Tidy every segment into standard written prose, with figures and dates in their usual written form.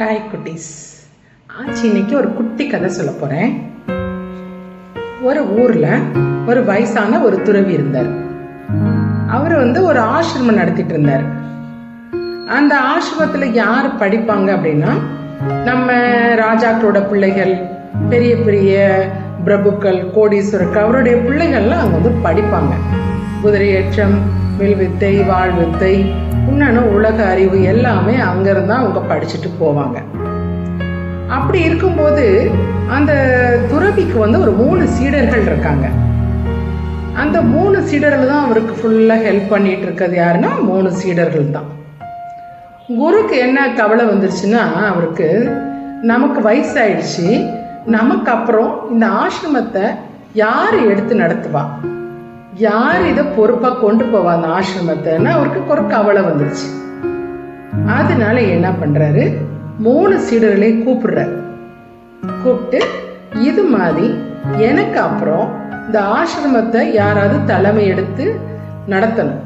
Hi குட்டீஸ். இன்னைக்கு ஒரு குட்டி கதை சொல்ல போறேன். ஒரு ஊர்ல ஒரு வயசான ஒரு துறவி இருந்தார். அவர் ஒரு ஆசிரமம் நடத்திட்டு இருந்தார். அந்த ஆசிரமத்துல யாரு படிப்பாங்க அப்படின்னா, நம்ம ராஜாக்களோட பிள்ளைகள், பெரிய பெரிய பிரபுக்கள், கோடீஸ்வரர்கள், அவருடைய பிள்ளைகள்லாம் அங்க படிப்பாங்க. குதிரையேற்றம், வில்வித்தை, வாழ்வித்தை, இன்னொன்று உலக அறிவு எல்லாமே அங்கிருந்தா அவங்க படிச்சுட்டு போவாங்க. அப்படி இருக்கும்போது அந்த துறவிக்கு ஒரு 3 சீடர்கள் இருக்காங்க. அந்த 3 சீடர்கள் தான் அவருக்கு ஃபுல்லா ஹெல்ப் பண்ணிட்டு இருக்கிறது. யாருன்னா 3 சீடர்கள் தான். குருக்கு என்ன கவலை வந்துருச்சுன்னா, அவருக்கு நமக்கு வயசாயிடுச்சு, நமக்கு அப்புறம் இந்த ஆசிரமத்தை யார் எடுத்து நடத்துவா, யார் இதை பொறுப்பா கொண்டு போவா அந்த ஆசிரமத்தைன்னு அவருக்கு ஒரு கவலை வந்துருச்சு. அதனால என்ன பண்றாரு, 3 சீடர்களையும் கூப்பிட்டு இது மாதிரி எனக்கு அப்புறம் இந்த ஆசிரமத்தை யாராவது தலைமை எடுத்து நடத்தணும்,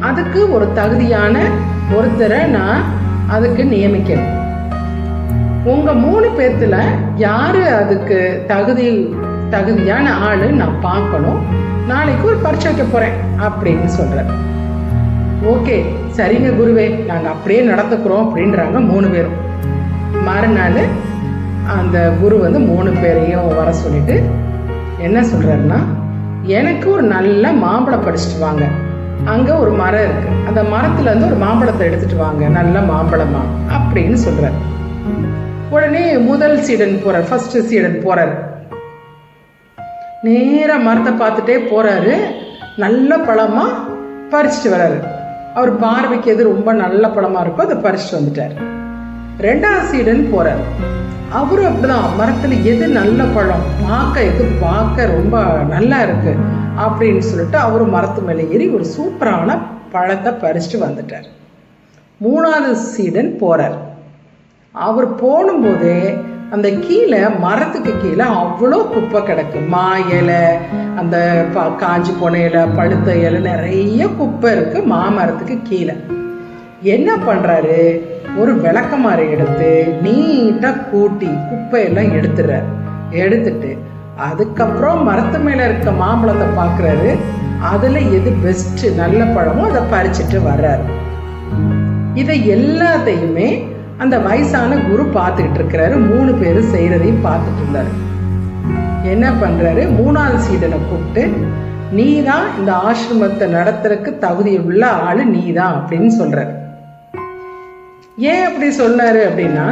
அதுக்கு ஒரு தகுதியான ஒருத்தரை நான் அதுக்கு நியமிக்கணும். உங்க 3 பேர்த்துல யாரு அதுக்கு தகுதியான ஆளு நான் பார்க்கணும், நாளைக்கு ஒரு பரீட்சை வைக்க போறேன் அப்படின்னு சொல்றாரு. ஓகே சரிங்க குருவே, நாங்க அப்படியே நடத்துக்கிறோம் அப்படின்றாங்க 3 பேரும். மறுநாள் அந்த குரு 3 பேரையும் வர சொல்லிட்டு என்ன சொல்றாருன்னா, எனக்கு ஒரு நல்ல மாம்பழம் பறிச்சுட்டு வாங்க, அங்க ஒரு மரம் இருக்கு, அந்த மரத்துல இருந்து ஒரு மாம்பழத்தை எடுத்துட்டு வாங்க, நல்ல மாம்பழமா அப்படின்னு சொல்றாரு. உடனே முதல் சீடன் போறார், ஃபர்ஸ்ட் சீடன் போறாரு. நேரா மரத்தை பார்த்துட்டே போறாரு. நல்ல பழமா பறிச்சுட்டு வர்றாரு. அவர் பார்வைக்கு எது ரொம்ப நல்ல பழமா இருக்கோ அதை பறிச்சுட்டு வந்துட்டாரு. 2வது சீடன் போறாரு. அவரும் அப்படிதான், மரத்துல எது நல்ல பழம், பார்க்க ரொம்ப நல்லா இருக்கு அப்படின்னு சொல்லிட்டு அவரு மரத்து மேல ஏறி ஒரு சூப்பரான பழத்தை பறிச்சுட்டு வந்துட்டார். 3வது சீடன் போறார். அவர் போனும்போதே அந்த கீழே, மரத்துக்கு கீழே அவ்வளோ குப்பை கிடக்கு. மா இலை, அந்த காஞ்சி போன இலை, பழுத்த இலை, நிறைய குப்பை இருக்கு மாமரத்துக்கு கீழே. என்ன பண்றாரு, ஒரு விளக்கமாறு எடுத்து நீட்டா கூட்டி குப்பையெல்லாம் எடுத்துட்டு அதுக்கப்புறம் மரத்து மேல இருக்க மாம்பழத்தை பாக்குறாரு. அதுல எது பெஸ்ட் நல்ல பழமோ அதை பறிச்சுட்டு வர்றாரு. இதை எல்லாத்தையுமே அந்த வயசான குரு பார்த்துக்கிட்டு இருக்கிறாரு. 3 பேரும் செய்யறதையும் பார்த்துட்டு இருந்தாரு. என்ன பண்றாரு, 3வது சீடனை கூப்பிட்டு, நீதான் இந்த ஆசிரமத்தை நடத்துறதுக்கு தகுதி உள்ள ஆளு நீதான் அப்படின்னு சொல்றாரு. ஏன் அப்படி சொன்னாரு அப்படின்னா,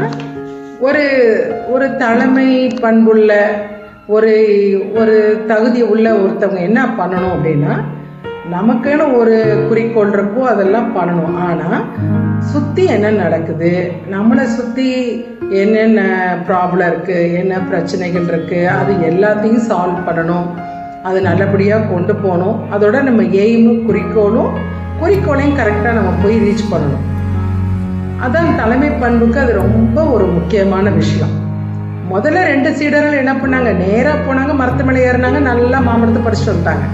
ஒரு தலைமை பண்புள்ள ஒரு தகுதி உள்ள ஒருத்தவங்க என்ன பண்ணணும் அப்படின்னா, நமக்குன்னு ஒரு குறிக்கோள் இருக்கும், அதெல்லாம் பண்ணணும். ஆனா சுத்தி என்ன நடக்குது, நம்மளை சுத்தி என்னென்ன ப்ராப்ளம் இருக்கு, என்ன பிரச்சனைகள் இருக்கு, அது எல்லாத்தையும் சால்வ் பண்ணணும், அது நல்லபடியா கொண்டு போகணும். அதோட நம்ம எய்மும் குறிக்கோளையும் கரெக்டா நம்ம போய் ரீச் பண்ணணும். அதான் தலைமை பண்புக்கு அது ரொம்ப ஒரு முக்கியமான விஷயம். முதல்ல 2 சீடர்கள் என்ன பண்ணாங்க, நேரா போனாங்க, மரத்து மேலே ஏறினாங்க, நல்லா மாம்பழத்தை பறிச்சுட்டு வந்துட்டாங்க.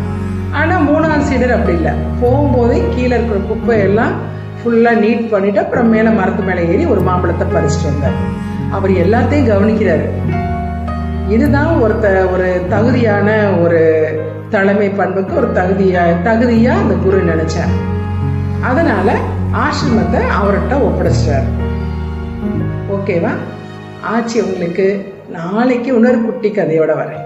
ஆனா 3வது சீடர் அப்படி இல்லை. போகும்போதே கீழே இருக்கிற குப்பையெல்லாம் ஃபுல்லா நீட் பண்ணிட்டு அப்புறம் மேல மரத்து மேலே ஏறி ஒரு மாம்பழத்தை பறிச்சுட்டு வந்தார். அவர் எல்லாத்தையும் கவனிக்கிறாரு. இதுதான் ஒரு தகுதியான ஒரு தலைமை பண்புக்கு ஒரு தகுதியா அந்த குரு நினைச்சார். அதனால ஆசிரமத்தை அவர்கிட்ட ஒப்படைச்சிட்டார். ஓகேவா? உங்களுக்கு நாளைக்கு இன்னொரு குட்டி கதையோட வரேன்.